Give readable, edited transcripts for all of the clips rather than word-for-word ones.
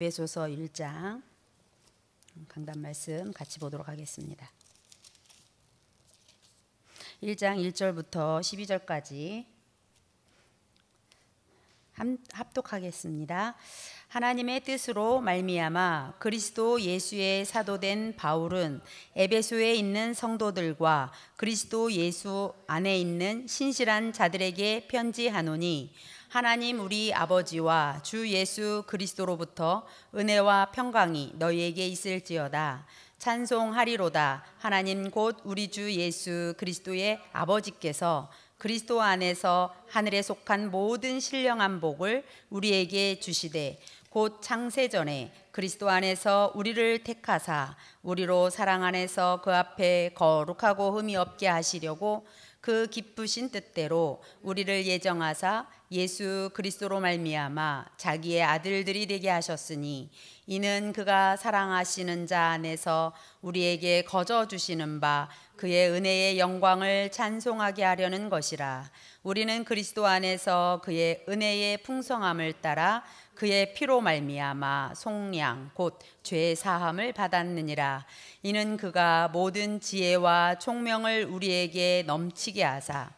에베소서 1장 강단 말씀 같이 보도록 하겠습니다. 1장 1절부터 12절까지 합독하겠습니다. 하나님의 뜻으로 말미암아 그리스도 예수의 사도된 바울은 에베소에 있는 성도들과 그리스도 예수 안에 있는 신실한 자들에게 편지하노니 하나님 우리 아버지와 주 예수 그리스도로부터 은혜와 평강이 너희에게 있을지어다. 찬송하리로다. 하나님 곧 우리 주 예수 그리스도의 아버지께서 그리스도 안에서 하늘에 속한 모든 신령한 복을 우리에게 주시되 곧 창세전에 그리스도 안에서 우리를 택하사 우리로 사랑 안에서 그 앞에 거룩하고 흠이 없게 하시려고 그 기쁘신 뜻대로 우리를 예정하사 예수 그리스도로 말미암아 자기의 아들들이 되게 하셨으니 이는 그가 사랑하시는 자 안에서 우리에게 거저 주시는 바 그의 은혜의 영광을 찬송하게 하려는 것이라. 우리는 그리스도 안에서 그의 은혜의 풍성함을 따라 그의 피로 말미암아 속량 곧 죄 사함을 받았느니라. 이는 그가 모든 지혜와 총명을 우리에게 넘치게 하사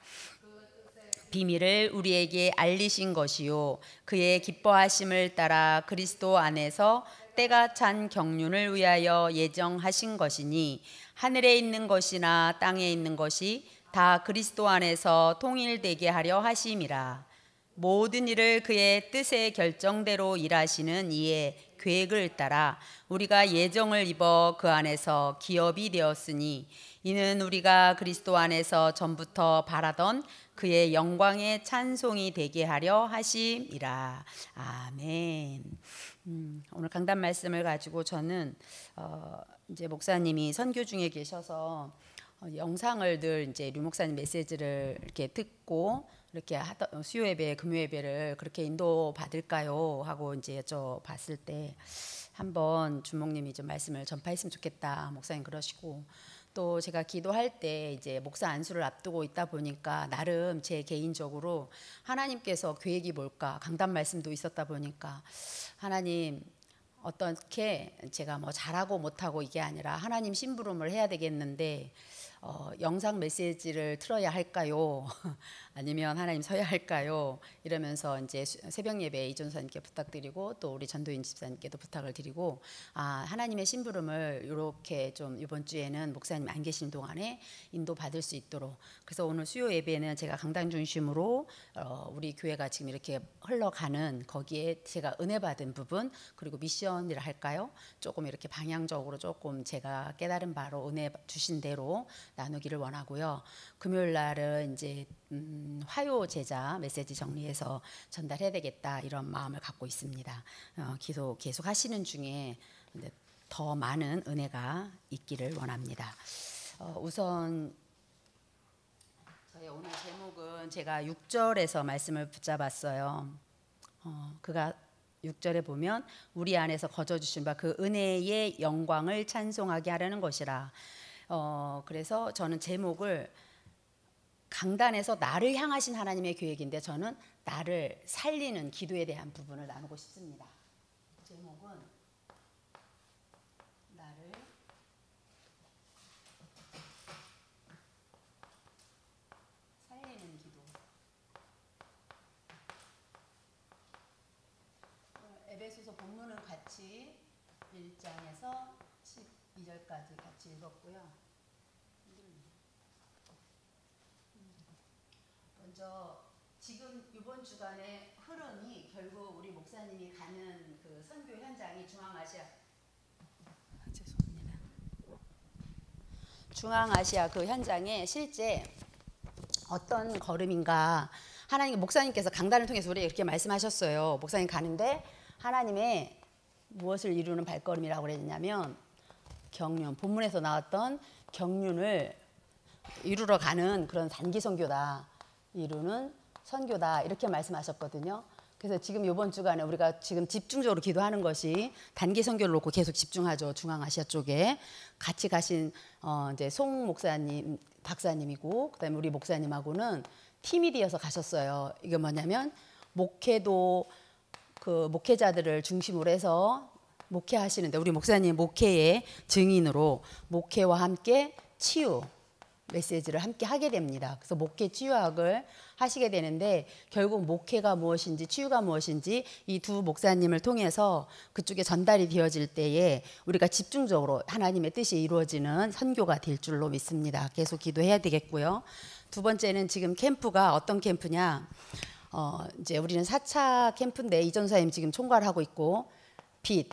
비밀을 우리에게 알리신 것이요 그의 기뻐하심을 따라 그리스도 안에서 때가 찬 경륜을 위하여 예정하신 것이니 하늘에 있는 것이나 땅에 있는 것이 다 그리스도 안에서 통일되게 하려 하심이라. 모든 일을 그의 뜻의 결정대로 일하시는 이의 계획을 따라 우리가 예정을 입어 그 안에서 기업이 되었으니 이는 우리가 그리스도 안에서 전부터 바라던 그의 영광의 찬송이 되게 하려 하심이라. 아멘. 오늘 강단 말씀을 가지고 저는 이제 목사님이 선교 중에 계셔서 영상을 늘 이제 류 목사님 메시지를 이렇게 듣고 이렇게 수요 예배, 금요 예배를 그렇게 인도 받을까요? 하고 이제 여쭤봤을 때 한번 주목님이 좀 말씀을 전파했으면 좋겠다. 목사님 그러시고 또 제가 기도할 때 이제 목사 안수를 앞두고 있다 보니까 나름 제 개인적으로 하나님께서 계획이 뭘까 강단 말씀도 있었다 보니까 하나님 어떻게 제가 뭐 잘하고 못하고 이게 아니라 하나님 심부름을 해야 되겠는데 영상 메시지를 틀어야 할까요? 아니면 하나님 서야 할까요? 이러면서 이제 새벽 예배 이전사님께 부탁드리고 또 우리 전도인 집사님께도 부탁을 드리고 하나님의 심부름을 이렇게 좀 이번 주에는 목사님 안 계신 동안에 인도 받을 수 있도록 그래서 오늘 수요 예배는 제가 강단 중심으로 우리 교회가 지금 이렇게 흘러가는 거기에 제가 은혜 받은 부분 그리고 미션이라 할까요? 조금 이렇게 방향적으로 조금 제가 깨달은 바로 은혜 주신 대로 나누기를 원하고요. 금요일 날은 이제 화요 제자 메시지 정리해서 전달해야 되겠다 이런 마음을 갖고 있습니다. 기도 계속 하시는 중에 더 많은 은혜가 있기를 원합니다. 우선 저희 오늘 제목은 제가 6절에서 말씀을 붙잡았어요. 그가 6절에 보면 우리 안에서 거저 주신 바 그 은혜의 영광을 찬송하게 하려는 것이라. 그래서 저는 제목을 강단에서 나를 향하신 하나님의 계획인데 저는 나를 살리는 기도에 대한 부분을 나누고 싶습니다. 제목은 나를 살리는 기도. 에베소서 본문은 같이 1장에서 12절까지 같이 읽었고요. 먼저 지금 이번 주간의 흐름이 결국 우리 목사님이 가는 그 선교 현장이 중앙아시아 그 현장에 실제 어떤 걸음인가 하나님 목사님께서 강단을 통해서 우리에게 이렇게 말씀하셨어요. 목사님 가는데 하나님의 무엇을 이루는 발걸음이라고 그랬냐면 경륜 본문에서 나왔던 경륜을 이루러 가는 그런 단기 선교다. 이루는 선교다 이렇게 말씀하셨거든요. 그래서 지금 이번 주간에 우리가 지금 집중적으로 기도하는 것이 단기 선교를 놓고 계속 집중하죠. 중앙아시아 쪽에 같이 가신 이제 송 목사님 박사님이고 그다음에 우리 목사님하고는 팀이 되어서 가셨어요. 이게 뭐냐면 목회도 그 목회자들을 중심으로 해서 목회하시는데 우리 목사님 목회의 증인으로 목회와 함께 치유 메시지를 함께 하게 됩니다. 그래서 목회 치유학을 하시게 되는데 결국 목회가 무엇인지 치유가 무엇인지 이 두 목사님을 통해서 그쪽에 전달이 되어질 때에 우리가 집중적으로 하나님의 뜻이 이루어지는 선교가 될 줄로 믿습니다. 계속 기도해야 되겠고요. 두 번째는 지금 캠프가 어떤 캠프냐? 이제 우리는 4차 캠프인데 이 전사님 지금 총괄을 하고 있고 빛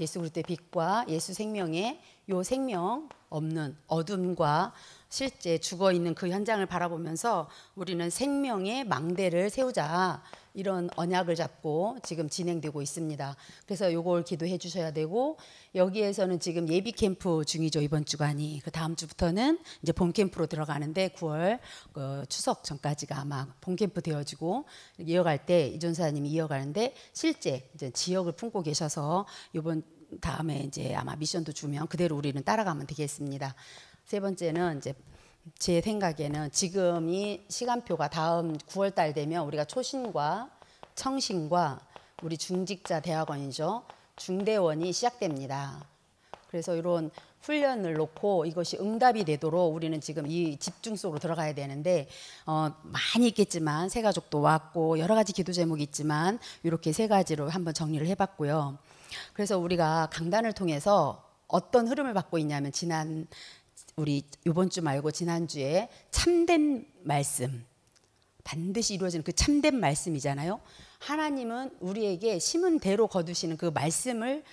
예수 그리스도의 빛과 예수 생명의 요 생명 없는 어둠과 실제 죽어 있는 그 현장을 바라보면서 우리는 생명의 망대를 세우자 이런 언약을 잡고 지금 진행되고 있습니다. 그래서 요걸 기도해 주셔야 되고 여기에서는 지금 예비 캠프 중이죠. 이번 주간이 그 다음 주부터는 이제 본 캠프로 들어가는데 9월 추석 전까지가 아마 본 캠프 되어지고 이어갈 때 이전사님이 이어가는데 실제 이제 지역을 품고 계셔서 이번 다음에 이제 아마 미션도 주면 그대로 우리는 따라가면 되겠습니다. 세 번째는 이제 제 생각에는 지금 이 시간표가 다음 9월 달 되면 우리가 초신과 청신과 우리 중직자 대학원이죠. 중대원이 시작됩니다. 그래서 이런 훈련을 놓고 이것이 응답이 되도록 우리는 지금 이 집중 속으로 들어가야 되는데 많이 있겠지만 새 가족도 왔고 여러 가지 기도 제목이 있지만 이렇게 세 가지로 한번 정리를 해봤고요. 그래서 우리가 강단을 통해서 어떤 흐름을 받고 있냐면 지난 우리 이번 주 말고 지난주에 참된 말씀 반드시 이루어지는 그 참된 말씀이잖아요. 하나님은 우리에게 심은 대로 거두시는 그 말씀을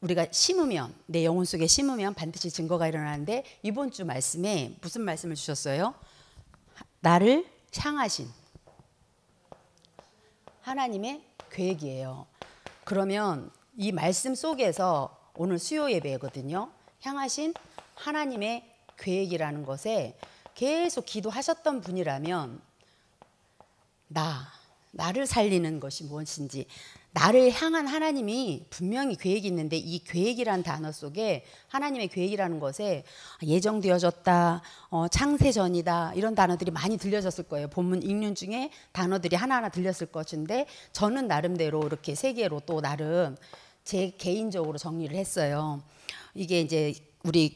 우리가 심으면 내 영혼 속에 심으면 반드시 증거가 일어나는데 이번 주 말씀에 무슨 말씀을 주셨어요? 나를 향하신 하나님의 계획이에요. 그러면 이 말씀 속에서 오늘 수요 예배거든요. 향하신 하나님의 계획이라는 것에 계속 기도하셨던 분이라면 나를 살리는 것이 무엇인지 나를 향한 하나님이 분명히 계획이 있는데 이 계획이라는 단어 속에 하나님의 계획이라는 것에 예정되어졌다, 창세전이다 이런 단어들이 많이 들려졌을 거예요. 본문 읽는 중에 단어들이 하나하나 들렸을 것인데 저는 나름대로 이렇게 세 개로 또 나름 제 개인적으로 정리를 했어요. 이게 이제 우리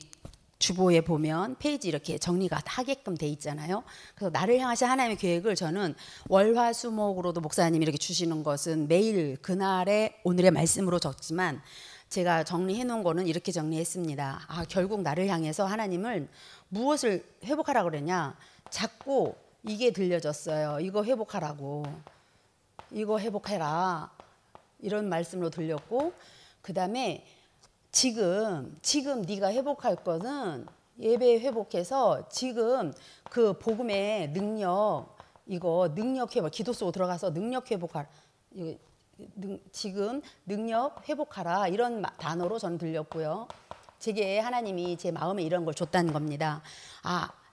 주보에 보면 페이지 이렇게 정리가 하게끔 돼 있잖아요. 그래서 나를 향하신 하나님의 계획을 저는 월화수목으로도 목사님이 이렇게 주시는 것은 매일 그날의 오늘의 말씀으로 적지만 제가 정리해 놓은 거는 이렇게 정리했습니다. 결국 나를 향해서 하나님은 무엇을 회복하라고 그러냐? 자꾸 이게 들려졌어요. 이거 회복하라고. 이거 회복해라. 이런 말씀으로 들렸고 그다음에 지금 네가 회복할 거는 예배 회복해서 지금 그 복음의 능력 이거 능력 회복 기도 속으로 들어가서 능력 회복하라 지금 능력 회복하라 이런 단어로 저는 들렸고요. 제게 하나님이 제 마음에 이런 걸 줬다는 겁니다.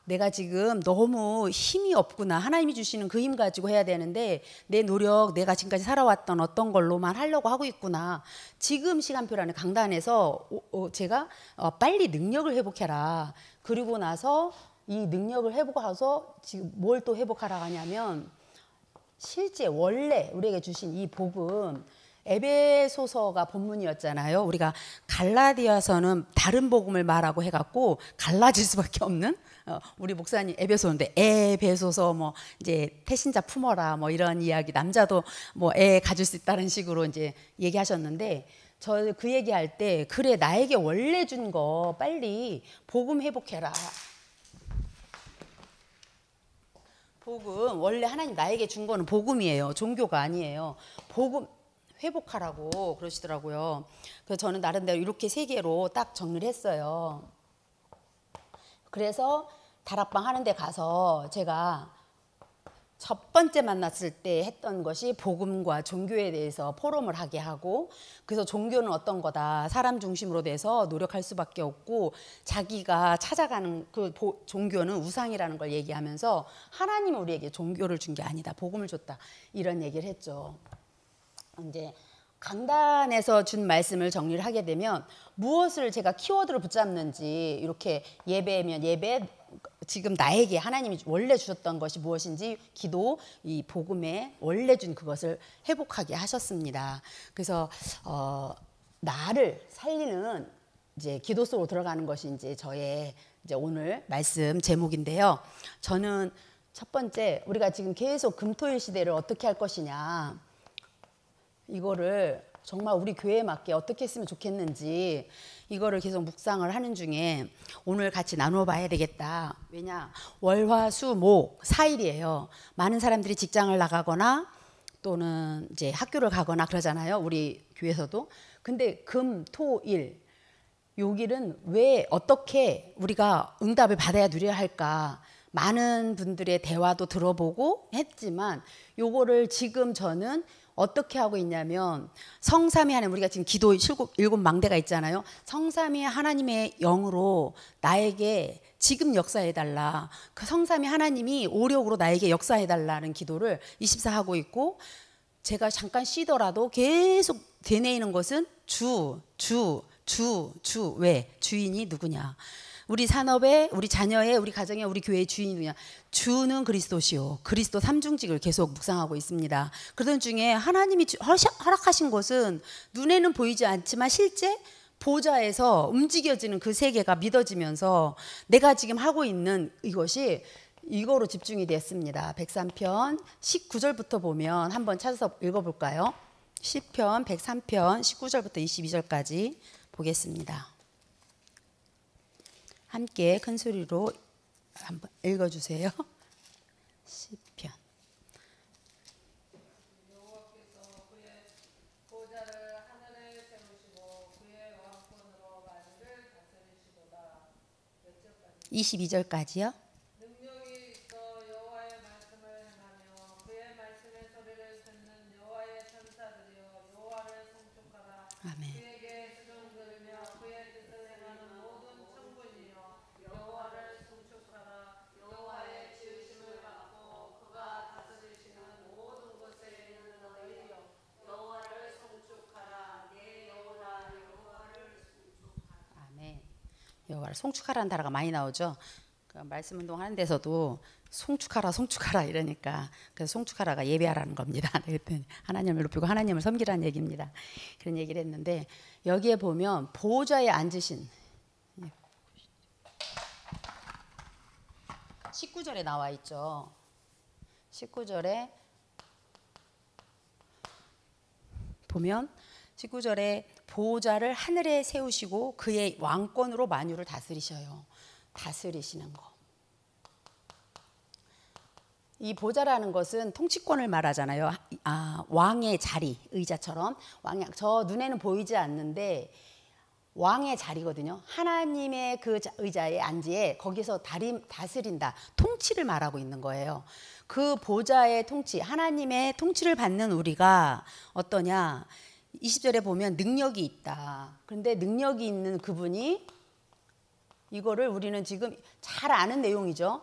내가 지금 너무 힘이 없구나. 하나님이 주시는 그 힘 가지고 해야 되는데 내 노력, 내가 지금까지 살아왔던 어떤 걸로만 하려고 하고 있구나. 지금 시간표라는 강단에서 제가 빨리 능력을 회복해라. 그리고 나서 이 능력을 회복해서 지금 뭘 또 회복하라 하냐면 실제 원래 우리에게 주신 이 복음 에베소서가 본문이었잖아요. 우리가 갈라디아서는 다른 복음을 말하고 해갖고 갈라질 수밖에 없는 우리 목사님 에베소인데 에베소서 뭐 이제 태신자 품어라 뭐 이런 이야기 남자도 뭐 애 가질 수 있다는 식으로 이제 얘기하셨는데 저 그 얘기할 때 그래 나에게 원래 준 거 빨리 복음 회복해라. 복음 원래 하나님 나에게 준 거는 복음이에요. 종교가 아니에요. 복음 회복하라고 그러시더라고요. 그래서 저는 나름대로 이렇게 세 개로 딱 정리를 했어요. 그래서 다락방 하는 데 가서 제가 첫 번째 만났을 때 했던 것이 복음과 종교에 대해서 포럼을 하게 하고 그래서 종교는 어떤 거다. 사람 중심으로 돼서 노력할 수밖에 없고 자기가 찾아가는 그 종교는 우상이라는 걸 얘기하면서 하나님은 우리에게 종교를 준 게 아니다. 복음을 줬다. 이런 얘기를 했죠. 이제 강단에서 준 말씀을 정리를 하게 되면 무엇을 제가 키워드를 붙잡는지 이렇게 예배면 예배 지금 나에게 하나님이 원래 주셨던 것이 무엇인지 기도 이 복음에 원래 준 그것을 회복하게 하셨습니다. 그래서 나를 살리는 이제 기도 속으로 들어가는 것이 이제 저의 이제 오늘 말씀 제목인데요. 저는 첫 번째, 우리가 지금 계속 금토일 시대를 어떻게 할 것이냐, 이거를 정말 우리 교회에 맞게 어떻게 했으면 좋겠는지 이거를 계속 묵상을 하는 중에 오늘 같이 나눠 봐야 되겠다. 왜냐, 월화수목 4일이에요. 많은 사람들이 직장을 나가거나 또는 이제 학교를 가거나 그러잖아요, 우리 교회에서도. 근데 금토일 요일은 왜 어떻게 우리가 응답을 받아야 누려야 할까, 많은 분들의 대화도 들어보고 했지만 요거를 지금 저는 어떻게 하고 있냐면, 성삼위 하나님, 우리가 지금 기도 일곱 망대가 있잖아요. 성삼위 하나님의 영으로 나에게 지금 역사해달라, 그 성삼위 하나님이 오력으로 나에게 역사해달라는 기도를 24 하고 있고, 제가 잠깐 쉬더라도 계속 되뇌이는 것은 주. 왜? 주인이 누구냐? 우리 산업의, 우리 자녀의, 우리 가정의, 우리 교회의 주인이 누구냐? 주는 그리스도시요. 그리스도 삼중직을 계속 묵상하고 있습니다. 그러던 중에 하나님이 허락하신 것은 눈에는 보이지 않지만 실제 보좌에서 움직여지는 그 세계가 믿어지면서 내가 지금 하고 있는 이것이 이거로 집중이 됐습니다. 103편 19절부터 보면 한번 찾아서 읽어볼까요? 시편 103편 19절부터 22절까지 보겠습니다. 함께 큰 소리로 한번 읽어주세요. 시편. 여호와께서 그의 보좌를 하늘에 세우시고 그의 왕권으로 만유를 다스리시도다. 몇 절까지? 22절까지요. 능력이 있어 여호와의 말씀을 행하며 그의 말씀의 소리를 듣는 여호와의 천사들이여 여호와를 송축하라. 아멘. 그에게 수종 들으며 그의 뜻을 행하는 모든 천군이여 여호와를 송축하라. 여호와의 지으심을 받고 그가 다스리시는 모든 곳에 있는 너희여 여호와를 송축하라. 내 영혼아 여호와를 송축하라. 아멘. 여호와를 송축하라는 단어가 많이 나오죠. 그 말씀 운동 하는 데서도 송축하라 이러니까, 그래서 송축하라가 예배하라는 겁니다. 그랬더니 하나님을 높이고 하나님을 섬기라는 얘기입니다. 그런 얘기를 했는데, 여기에 보면 보좌에 앉으신 19절에 나와 있죠. 19절에 보면 19절에 보좌를 하늘에 세우시고 그의 왕권으로 만유를 다스리셔요. 다스리시는 거. 이 보좌라는 것은 통치권을 말하잖아요. 왕의 자리, 의자처럼. 저 눈에는 보이지 않는데 왕의 자리거든요. 하나님의 그 의자에 앉지에 거기서 다스린다, 통치를 말하고 있는 거예요. 그 보좌의 통치, 하나님의 통치를 받는 우리가 어떠냐? 20절에 보면 능력이 있다. 그런데 능력이 있는 그분이, 이거를 우리는 지금 잘 아는 내용이죠.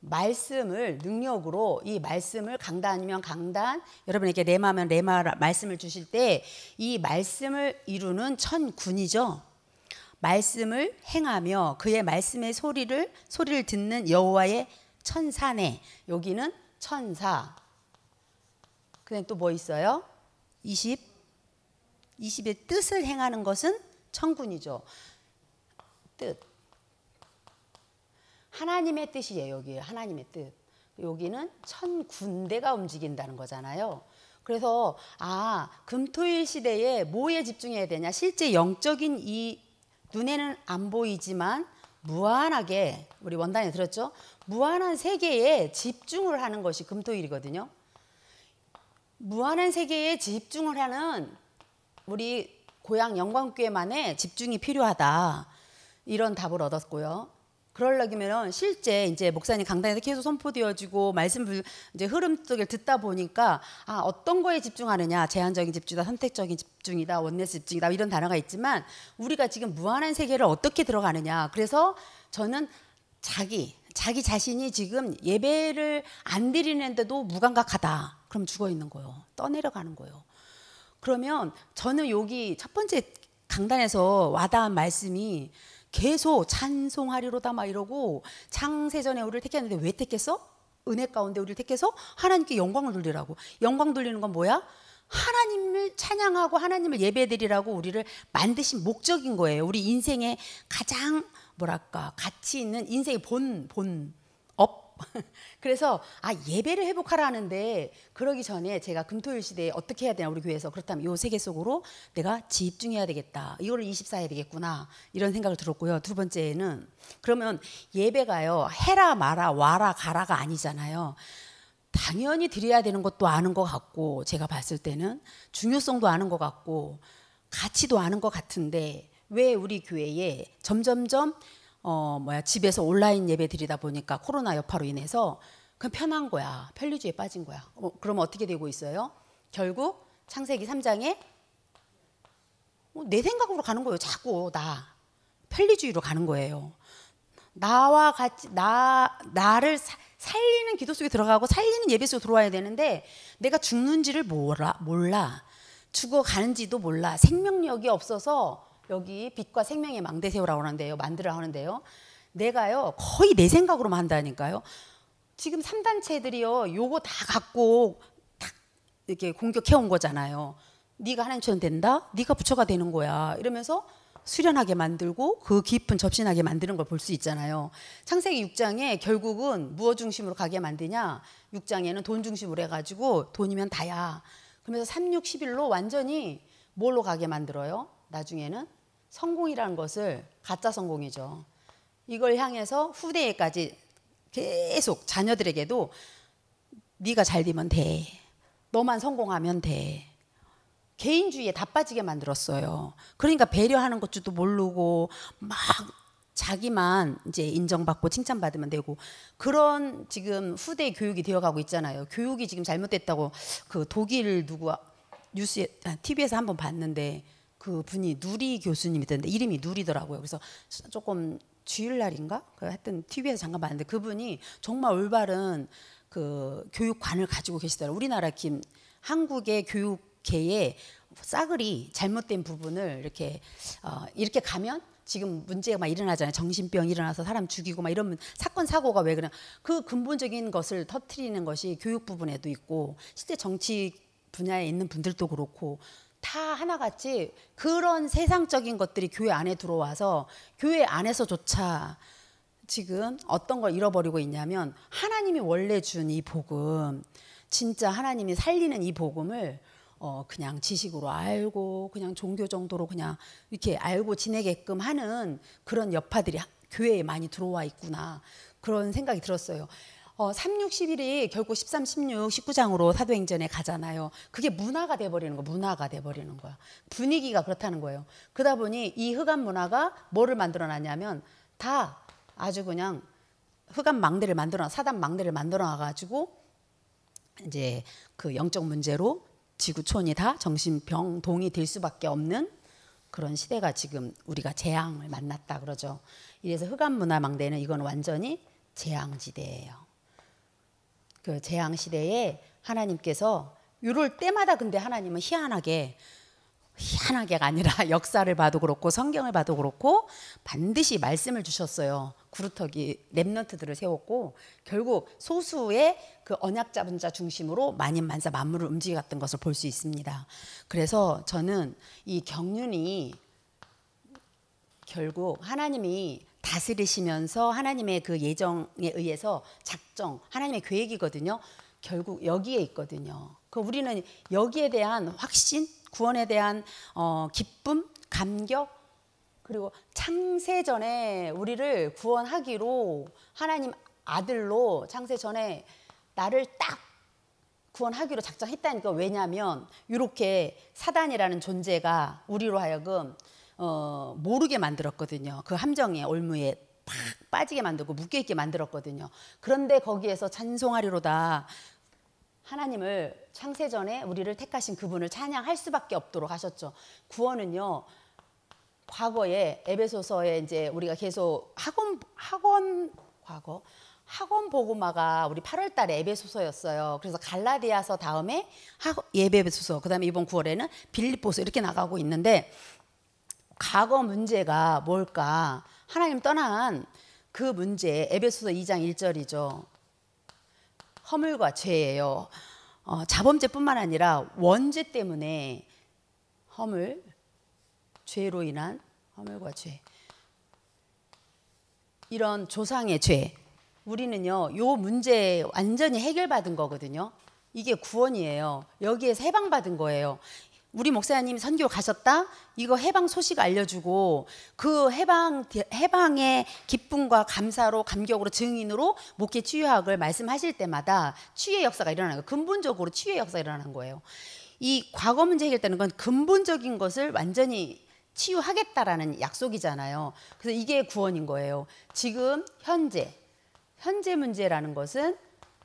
말씀을 능력으로, 이 말씀을 강단이면 강단, 여러분에게 레마면 레마 말씀을 주실 때 이 말씀을 이루는 천군이죠. 말씀을 행하며 그의 말씀의 소리를 듣는 여호와의 천사네. 여기는 천사. 그다음에 또 뭐 있어요? 20의 뜻을 행하는 것은 천군이죠. 뜻. 하나님의 뜻이에요. 여기 하나님의 뜻. 여기는 천군대가 움직인다는 거잖아요. 그래서 금토일 시대에 뭐에 집중해야 되냐? 실제 영적인 이 눈에는 안 보이지만 무한하게, 우리 원단에 들었죠? 무한한 세계에 집중을 하는 것이 금토일이거든요. 무한한 세계에 집중을 하는 우리 고향 영광교회만의 집중이 필요하다, 이런 답을 얻었고요. 그러려면 실제 이제 목사님 강단에서 계속 선포되어지고 말씀 이제 흐름 속을 듣다 보니까 어떤 거에 집중하느냐, 제한적인 집중이다, 선택적인 집중이다, 원네스 집중이다, 이런 단어가 있지만 우리가 지금 무한한 세계를 어떻게 들어가느냐. 그래서 저는 자기 자신이 지금 예배를 안 드리는데도 무감각하다, 그럼 죽어 있는 거예요. 떠내려가는 거예요. 그러면 저는 여기 첫 번째 강단에서 와닿은 말씀이 계속 찬송하리로다 막 이러고, 창세전에 우리를 택했는데 왜 택했어? 은혜 가운데 우리를 택해서 하나님께 영광을 돌리라고. 영광 돌리는 건 뭐야? 하나님을 찬양하고 하나님을 예배드리라고 우리를 만드신 목적인 거예요. 우리 인생의 가장 뭐랄까 가치 있는 인생의 본업. 그래서 예배를 회복하라는데, 그러기 전에 제가 금토일 시대에 어떻게 해야 되나 우리 교회에서, 그렇다면 이 세계 속으로 내가 집중해야 되겠다, 이거를 24 해야 되겠구나, 이런 생각을 들었고요. 두 번째는 그러면 예배가요 해라 마라 와라 가라가 아니잖아요. 당연히 드려야 되는 것도 아는 것 같고, 제가 봤을 때는 중요성도 아는 것 같고 가치도 아는 것 같은데, 왜 우리 교회에 점점점 집에서 온라인 예배 드리다 보니까 코로나 여파로 인해서 그냥 편한 거야. 편리주의에 빠진 거야. 그러면 어떻게 되고 있어요? 결국 창세기 3장에 내 생각으로 가는 거예요. 자꾸 편리주의로 가는 거예요. 나와 같이 나를 살리는 기도 속에 들어가고 살리는 예배 속에 들어와야 되는데, 내가 죽는지를 몰라. 죽어가는지도 몰라. 생명력이 없어서, 여기 빛과 생명의 망대 세우라고 하는데요, 만들어 하는데요, 내가요 거의 내 생각으로만 한다니까요. 지금 3단체들이요 요거 다 갖고 딱 이렇게 공격해온 거잖아요. 네가 하나님처럼 된다, 네가 부처가 되는 거야, 이러면서 수련하게 만들고 그 깊은 접신하게 만드는 걸 볼 수 있잖아요. 창세기 6장에 결국은 무엇 중심으로 가게 만드냐, 6장에는 돈 중심으로 해가지고 돈이면 다야. 그러면서 3, 6, 11로 완전히 뭘로 가게 만들어요? 나중에는 성공이라는 것을, 가짜 성공이죠, 이걸 향해서 후대에까지 계속 자녀들에게도 네가 잘 되면 돼, 너만 성공하면 돼, 개인주의에 다 빠지게 만들었어요. 그러니까 배려하는 것도 모르고 막 자기만 이제 인정받고 칭찬받으면 되고, 그런 지금 후대 교육이 되어가고 있잖아요. 교육이 지금 잘못됐다고 그 독일 뉴스에 TV에서 한번 봤는데, 그 분이 누리 교수님이던데 이름이 누리더라고요. 그래서 조금 주일날인가 하여튼 TV에서 잠깐 봤는데, 그분이 정말 올바른 그 교육관을 가지고 계시더라고요. 우리나라 한국의 교육계의 싸그리 잘못된 부분을 이렇게 가면 지금 문제가 막 일어나잖아요. 정신병 일어나서 사람 죽이고 막 이런 사건 사고가 왜 그냥, 그 근본적인 것을 터뜨리는 것이 교육 부분에도 있고, 실제 정치 분야에 있는 분들도 그렇고, 다 하나같이 그런 세상적인 것들이 교회 안에 들어와서 교회 안에서조차 지금 어떤 걸 잃어버리고 있냐면, 하나님이 원래 준 이 복음, 진짜 하나님이 살리는 이 복음을 그냥 지식으로 알고 그냥 종교 정도로 그냥 이렇게 알고 지내게끔 하는 그런 여파들이 교회에 많이 들어와 있구나, 그런 생각이 들었어요. 3, 6, 11이 결국 13, 16, 19장으로 사도행전에 가잖아요. 그게 문화가 돼버리는 거야. 문화가 돼버리는 거야. 분위기가 그렇다는 거예요. 그러다 보니 이 흑암 문화가 뭐를 만들어놨냐면, 다 아주 그냥 흑암 망대를 사단 망대를 만들어놔가지고 이제 그 영적 문제로 지구촌이 다 정신병동이 될 수밖에 없는 그런 시대가 지금 우리가 재앙을 만났다 그러죠. 이래서 흑암 문화 망대는 이건 완전히 재앙지대예요. 그 재앙 시대에 하나님께서 이럴 때마다, 근데 하나님은 희한하게가 아니라 역사를 봐도 그렇고 성경을 봐도 그렇고 반드시 말씀을 주셨어요. 구루터기 렘넌트들을 세웠고, 결국 소수의 그 언약 잡은 자 중심으로 만인 만사 만물을 움직였던 것을 볼 수 있습니다. 그래서 저는 이 경륜이 결국 하나님이 다스리시면서 하나님의 그 예정에 의해서 작정, 하나님의 계획이거든요. 결국 여기에 있거든요. 그 우리는 여기에 대한 확신, 구원에 대한 기쁨, 감격, 그리고 창세전에 우리를 구원하기로 하나님 아들로 창세전에 나를 딱 구원하기로 작정했다니까. 왜냐하면 이렇게 사단이라는 존재가 우리로 하여금 모르게 만들었거든요. 그 함정에 올무에 팍 빠지게 만들고 묶여있게 만들었거든요. 그런데 거기에서 찬송하리로다, 하나님을 창세전에 우리를 택하신 그분을 찬양할 수밖에 없도록 하셨죠. 구원은요, 과거에 에베소서에 이제 우리가 계속 학원 복음화가 우리 8월 달에 에베소서였어요. 그래서 갈라디아서 다음에 에베소서, 그다음에 이번 9월에는 빌립보서 이렇게 나가고 있는데, 과거 문제가 뭘까? 하나님 떠난 그 문제, 에베소서 2장 1절이죠. 허물과 죄예요. 자범죄뿐만 아니라 원죄 때문에 죄로 인한 허물과 죄, 이런 조상의 죄, 우리는요 요 문제 완전히 해결받은 거거든요. 이게 구원이에요. 여기에서 해방받은 거예요. 우리 목사님 선교 가셨다? 이거 해방 소식 알려주고 그 해방의 기쁨과 감사로 감격으로 증인으로 목회 치유학을 말씀하실 때마다 치유의 역사가 일어나는 거예요. 근본적으로 치유의 역사가 일어나는 거예요. 이 과거 문제 해결되는 건 근본적인 것을 완전히 치유하겠다라는 약속이잖아요. 그래서 이게 구원인 거예요. 지금 현재 문제라는 것은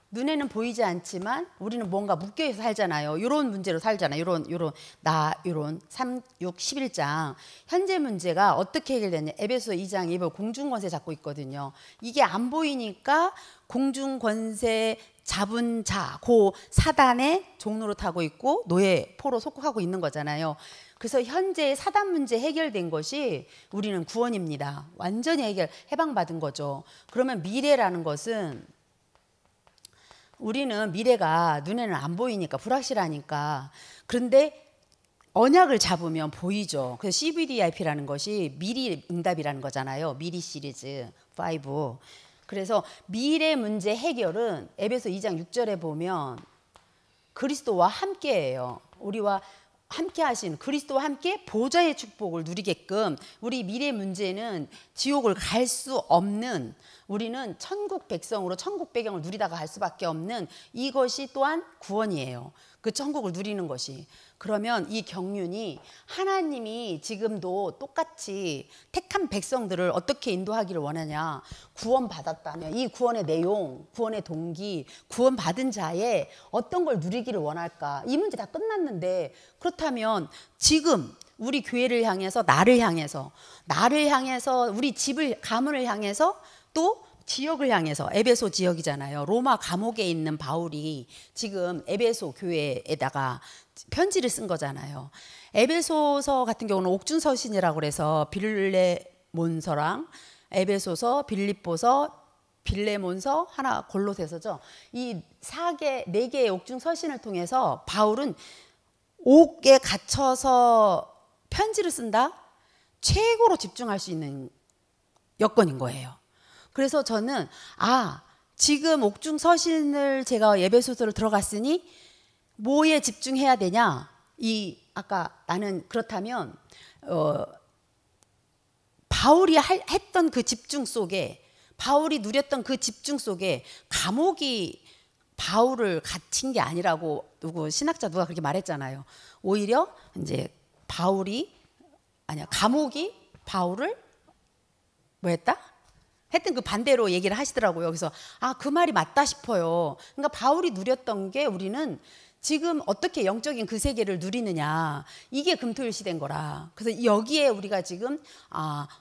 눈에는 보이지 않지만 우리는 뭔가 묶여서 살잖아요. 이런 문제로 살잖아요. 요런 3, 6, 11장 현재 문제가 어떻게 해결되냐. 에베소 2장 예배 공중권세 잡고 있거든요. 이게 안 보이니까 공중권세 잡은 자, 고 사단의 종로로 타고 있고 노예포로 속국하고 있는 거잖아요. 그래서 현재 사단 문제 해결된 것이 우리는 구원입니다. 완전히 해방받은 거죠. 그러면 미래라는 것은 우리는 미래가 눈에는 안 보이니까 불확실하니까, 그런데 언약을 잡으면 보이죠. 그래서 CVDIP라는 것이 미리 응답이라는 거잖아요. 미리 시리즈 5. 그래서 미래 문제 해결은 에베소 2장 6절에 보면 그리스도와 함께예요. 우리와 함께 하신 그리스도와 함께 보좌의 축복을 누리게끔 우리 미래 문제는 지옥을 갈 수 없는, 우리는 천국 백성으로 천국 배경을 누리다가 갈 수밖에 없는 이것이 또한 구원이에요. 그 천국을 누리는 것이. 그러면 이 경륜이 하나님이 지금도 똑같이 택한 백성들을 어떻게 인도하기를 원하냐. 구원받았다면 이 구원의 내용, 구원의 동기, 구원받은 자의 어떤 걸 누리기를 원할까. 이 문제 다 끝났는데, 그렇다면 지금 우리 교회를 향해서 나를 향해서 우리 집을 가문을 향해서 또 지역을 향해서, 에베소 지역이잖아요. 로마 감옥에 있는 바울이 지금 에베소 교회에다가 편지를 쓴 거잖아요. 에베소서 같은 경우는 옥중서신이라고 그래서 빌레몬서랑 에베소서, 빌립보서, 빌레몬서, 하나 골로새서죠. 이 4개의 옥중서신을 통해서 바울은 옥에 갇혀서 편지를 쓴다? 최고로 집중할 수 있는 여건인 거예요. 그래서 저는 지금 옥중서신을 제가 예배소서를 들어갔으니 뭐에 집중해야 되냐? 아까 나는 그렇다면 바울이 했던 그 집중 속에, 바울이 누렸던 그 집중 속에 감옥이 바울을 갇힌 게 아니라고 신학자 누가 그렇게 말했잖아요. 오히려 이제 감옥이 바울을 뭐 했다? 하여튼 그 반대로 얘기를 하시더라고요. 그래서 그 말이 맞다 싶어요. 그러니까 바울이 누렸던 게 우리는 지금 어떻게 영적인 그 세계를 누리느냐, 이게 금토일 시대인 거라. 그래서 여기에 우리가 지금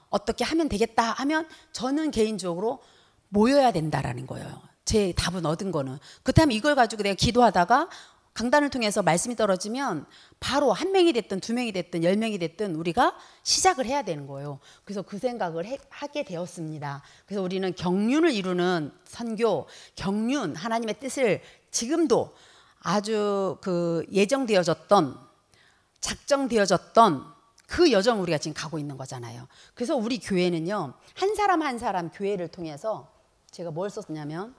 어떻게 하면 되겠다 하면 저는 개인적으로 모여야 된다라는 거예요. 제 답은 얻은 거는. 그렇다면 이걸 가지고 내가 기도하다가 강단을 통해서 말씀이 떨어지면 바로 1명이 됐든 2명이 됐든 10명이 됐든 우리가 시작을 해야 되는 거예요. 그래서 그 생각을 하게 되었습니다. 그래서 우리는 경륜을 이루는 선교, 경륜, 하나님의 뜻을 지금도 아주 예정되어졌던, 작정되어졌던 그 여정 우리가 지금 가고 있는 거잖아요. 그래서 우리 교회는요, 한 사람 한 사람 교회를 통해서 제가 뭘 썼냐면,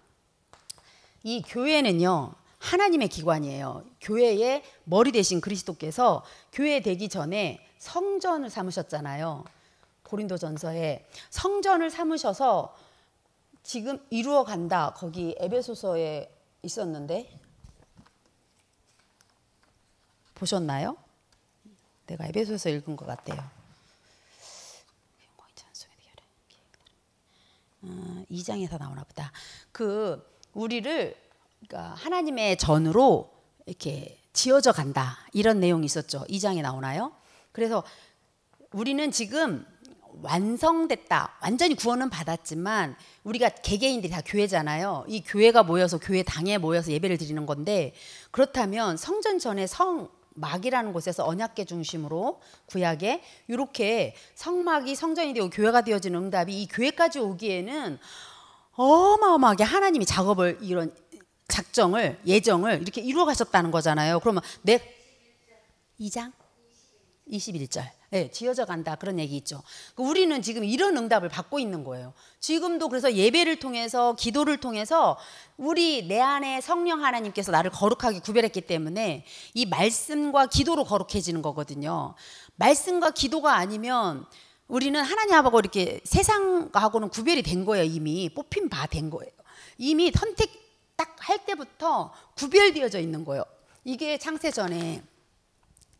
이 교회는요 하나님의 기관이에요. 교회의 머리 되신 그리스도께서 교회 되기 전에 성전을 삼으셨잖아요. 고린도전서에 성전을 삼으셔서 지금 이루어 간다. 거기 에베소서에 있었는데 보셨나요? 내가 에베소서 읽은 것 같아요. 2장에서 나오나 보다. 우리를 그러니까 하나님의 전으로 이렇게 지어져 간다, 이런 내용이 있었죠. 2장에 나오나요? 그래서 우리는 지금 완성됐다, 완전히 구원은 받았지만 우리가 개개인들이 다 교회잖아요. 이 교회가 모여서 교회당에 모여서 예배를 드리는 건데, 그렇다면 성전 전에 성막이라는 곳에서 언약궤 중심으로 구약에 이렇게 성막이 성전이 되고 교회가 되어지는 응답이 이 교회까지 오기에는 어마어마하게 하나님이 작업을 작정을 예정을 이렇게 이루어 가셨다는 거잖아요. 그러면 내 2장 21절 지어져 간다 그런 얘기 있죠. 우리는 지금 이런 응답을 받고 있는 거예요. 지금도 그래서 예배를 통해서 기도를 통해서 우리 내 안에 성령 하나님께서 나를 거룩하게 구별했기 때문에 이 말씀과 기도로 거룩해지는 거거든요. 말씀과 기도가 아니면 우리는 하나님하고 이렇게 세상하고는 구별이 된 거예요. 이미 뽑힌 바 된 거예요. 이미 선택 딱 할 때부터 구별되어져 있는 거예요. 이게 창세전에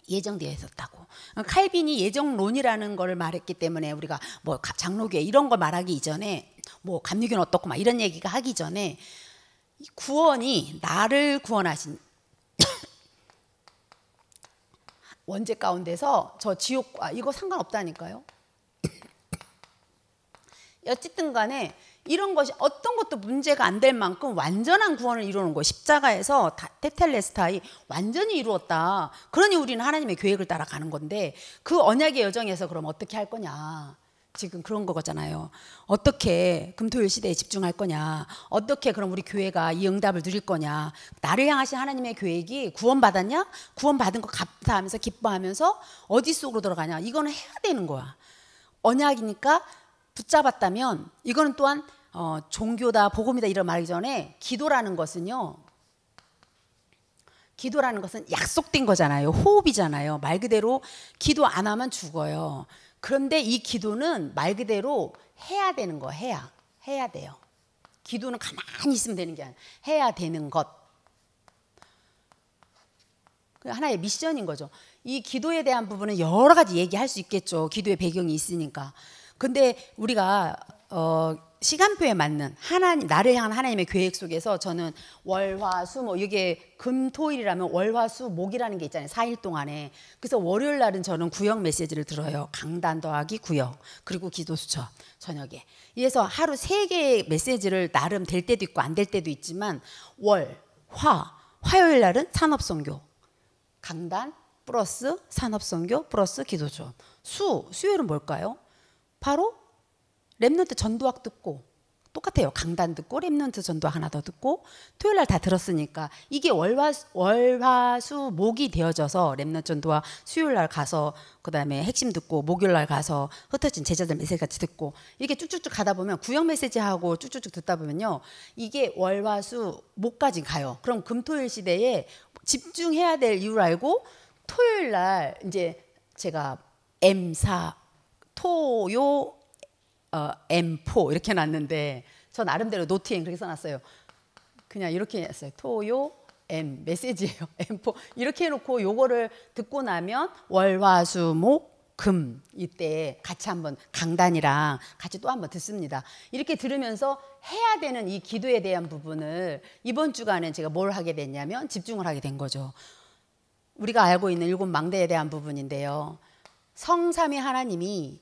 예정되어 있었다고. 칼빈이 예정론이라는 걸 말했기 때문에 우리가 뭐 장로교회 이런 거 말하기 이전에 뭐 감리교는 어떻고 막 이런 얘기가 하기 전에 구원이 나를 구원하신 원죄 가운데서 저 지옥과 이거 상관없다니까요. 어쨌든 간에 이런 것이 어떤 것도 문제가 안 될 만큼 완전한 구원을 이루는 거예요. 십자가에서 테텔레스타이 완전히 이루었다. 그러니 우리는 하나님의 계획을 따라가는 건데 그 언약의 여정에서 그럼 어떻게 할 거냐. 지금 그런 거잖아요. 어떻게 금토일 시대에 집중할 거냐. 어떻게 그럼 우리 교회가 이 응답을 누릴 거냐. 나를 향하신 하나님의 계획이 구원받았냐? 구원받은 거 감사하면서 기뻐하면서 어디 속으로 들어가냐. 이거는 해야 되는 거야. 언약이니까 붙잡았다면 이거는 또한 종교다 복음이다 이런 말하기 전에 기도라는 것은 약속된 거잖아요. 호흡이잖아요. 말 그대로 기도 안 하면 죽어요. 그런데 이 기도는 말 그대로 해야 되는 거. 해야 돼요. 기도는 가만히 있으면 되는 게 아니라 해야 되는 것. 하나의 미션인 거죠. 이 기도에 대한 부분은 여러 가지 얘기할 수 있겠죠. 기도의 배경이 있으니까. 근데 우리가 시간표에 맞는 나를 향한 하나님의 계획 속에서 저는 월화수목 이게 금토일이라면 월화수목이라는 게 있잖아요. 4일 동안에. 그래서 월요일 날은 저는 구역 메시지를 들어요. 강단 더하기 구역 그리고 기도 수첩 저녁에. 그래서 하루 3개의 메시지를 나름 될 때도 있고 안 될 때도 있지만 화요일 날은 산업선교 강단 플러스 산업선교 플러스 기도 수업. 수요일은 뭘까요? 바로 렘넌트 전도학 듣고 똑같아요. 강단 듣고 렘넌트 전도학 하나 더 듣고 토요일 날 다 들었으니까 이게 월화수목이 되어져서 렘넌트 전도학 수요일 날 가서 그다음에 핵심 듣고 목요일 날 가서 흩어진 제자들 메시지 같이 듣고 이렇게 쭉쭉쭉 가다 보면 구역 메시지하고 쭉쭉쭉 듣다 보면요. 이게 월화수목까지 가요. 그럼 금토일 시대에 집중해야 될 이유를 알고 토요일 날 이제 제가 M4 토요 M4 이렇게 놨는데 저 나름대로 노트에 그렇게 써놨어요. 그냥 이렇게 했어요. 토요 M 메시지예요. M4 이렇게 해놓고 요거를 듣고 나면 월화수목 금 이때 같이 한번 강단이랑 같이 또 한번 듣습니다. 이렇게 들으면서 해야 되는 이 기도에 대한 부분을 이번 주간에 제가 뭘 하게 됐냐면 집중을 하게 된 거죠. 우리가 알고 있는 7 망대에 대한 부분인데요. 성삼위 하나님이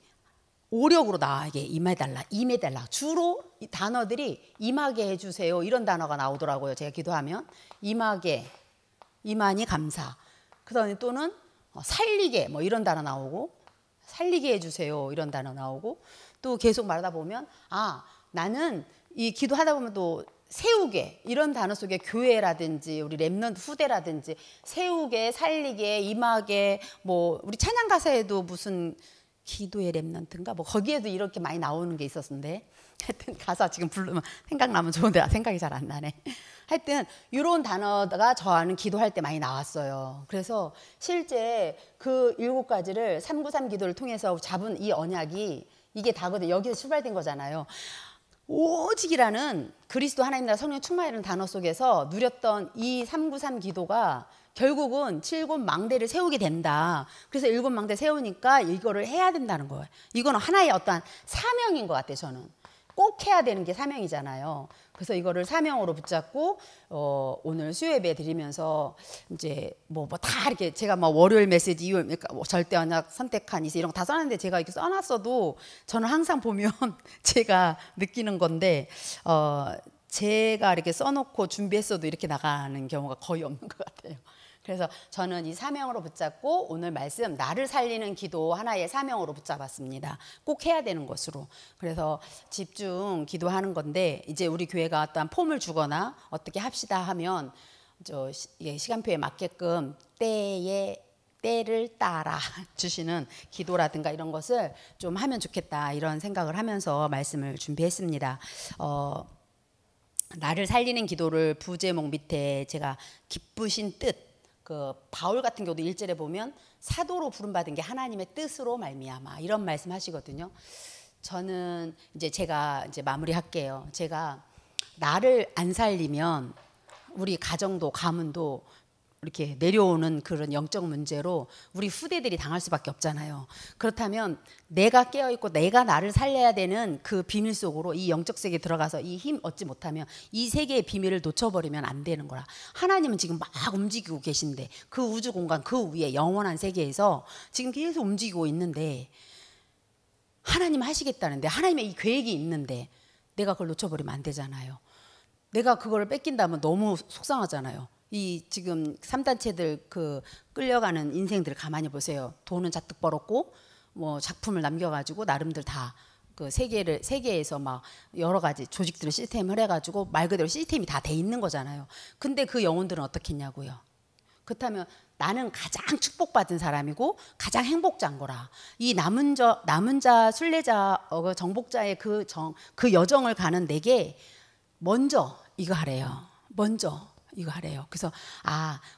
오력으로 나에게 임해달라. 주로 이 단어들이 임하게 해주세요. 이런 단어가 나오더라고요. 제가 기도하면 임하니 감사. 그다음에 또는 살리게 뭐 이런 단어 나오고 살리게 해주세요. 이런 단어 나오고 또 계속 말하다 보면 나는 이 기도하다 보면 또 세우게 이런 단어 속에 교회라든지 우리 렘넌트 후대라든지 세우게 살리게 임하게 뭐 우리 찬양 가사에도 무슨 기도의 렘넌트인가 뭐 거기에도 이렇게 많이 나오는 게 있었는데 하여튼 가사 지금 부르면 생각나면 좋은데 생각이 잘 안 나네. 하여튼 이런 단어가 저하는 기도할 때 많이 나왔어요. 그래서 실제 그 7가지를 393 기도를 통해서 잡은 이 언약이 이게 다거든요. 여기서 출발된 거잖아요. 오직이라는 그리스도 하나님 나라 성령 충만이라는 단어 속에서 누렸던 이 393 기도가 결국은 7 망대를 세우게 된다. 그래서 7 망대 세우니까 이거를 해야 된다는 거예요. 이거는 하나의 어떠한 사명인 것 같아요. 저는 꼭 해야 되는 게 사명이잖아요. 그래서 이거를 사명으로 붙잡고 오늘 수요 예배 드리면서 이제 뭐 다 이렇게 제가 뭐 월요일 메시지 이후 절대 언약 선택한 이세 이런 거 다 써놨는데 제가 이렇게 써놨어도 저는 항상 보면 제가 느끼는 건데 제가 이렇게 써놓고 준비했어도 이렇게 나가는 경우가 거의 없는 것 같아요. 그래서 저는 이 사명으로 붙잡고 오늘 말씀 나를 살리는 기도 하나의 사명으로 붙잡았습니다. 꼭 해야 되는 것으로. 그래서 집중 기도하는 건데 이제 우리 교회가 어떤 폼을 주거나 어떻게 합시다 하면 시간표에 맞게끔 때를 따라 주시는 기도라든가 이런 것을 좀 하면 좋겠다 이런 생각을 하면서 말씀을 준비했습니다. 나를 살리는 기도를 부제목 밑에 제가 기쁘신 뜻, 그 바울 같은 경우도 1절에 보면 사도로 부름받은 게 하나님의 뜻으로 말미암아 이런 말씀하시거든요. 저는 제가 마무리할게요. 제가 나를 안 살리면 우리 가정도 가문도 이렇게 내려오는 그런 영적 문제로 우리 후대들이 당할 수밖에 없잖아요. 그렇다면 내가 깨어있고 내가 나를 살려야 되는 그 비밀 속으로 이 영적 세계에 들어가서 이 힘 얻지 못하면 이 세계의 비밀을 놓쳐버리면 안 되는 거라. 하나님은 지금 막 움직이고 계신데 그 우주 공간 그 위에 영원한 세계에서 지금 계속 움직이고 있는데 하나님 하시겠다는데 하나님의 이 계획이 있는데 내가 그걸 놓쳐버리면 안 되잖아요. 내가 그걸 뺏긴다면 너무 속상하잖아요. 이 지금 3단체들 그 끌려가는 인생들 가만히 보세요. 돈은 잔뜩 벌었고 뭐 작품을 남겨가지고 나름들 다 그 세계에서 막 여러 가지 조직들을 시스템을 해가지고 말 그대로 시스템이 다 돼 있는 거잖아요. 근데 그 영혼들은 어떻겠냐고요. 그렇다면 나는 가장 축복받은 사람이고 가장 행복자인 거라. 이 남은 자 순례자 정복자의 그 여정을 가는 내게 먼저 이거 하래요. 먼저 이거 하래요. 그래서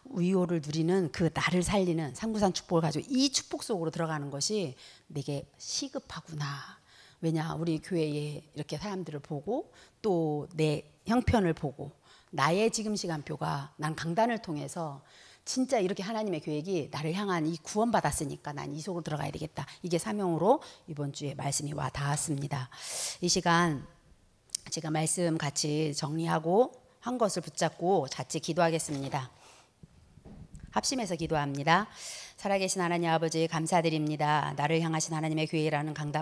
위호를 누리는 그 나를 살리는 상부산 축복을 가지고 이 축복 속으로 들어가는 것이 내게 시급하구나. 왜냐 우리 교회에 이렇게 사람들을 보고 또 내 형편을 보고 나의 지금 시간표가 난 강단을 통해서 진짜 이렇게 하나님의 계획이 나를 향한 이 구원받았으니까 난 이 속으로 들어가야 되겠다. 이게 사명으로 이번 주에 말씀이 와 닿았습니다. 이 시간 제가 말씀 같이 정리하고 한 것을 붙잡고 같이 기도하겠습니다. 합심해서 기도합니다. 살아계신 하나님 아버지 감사드립니다. 나를 향하신 하나님의 교회라는 강단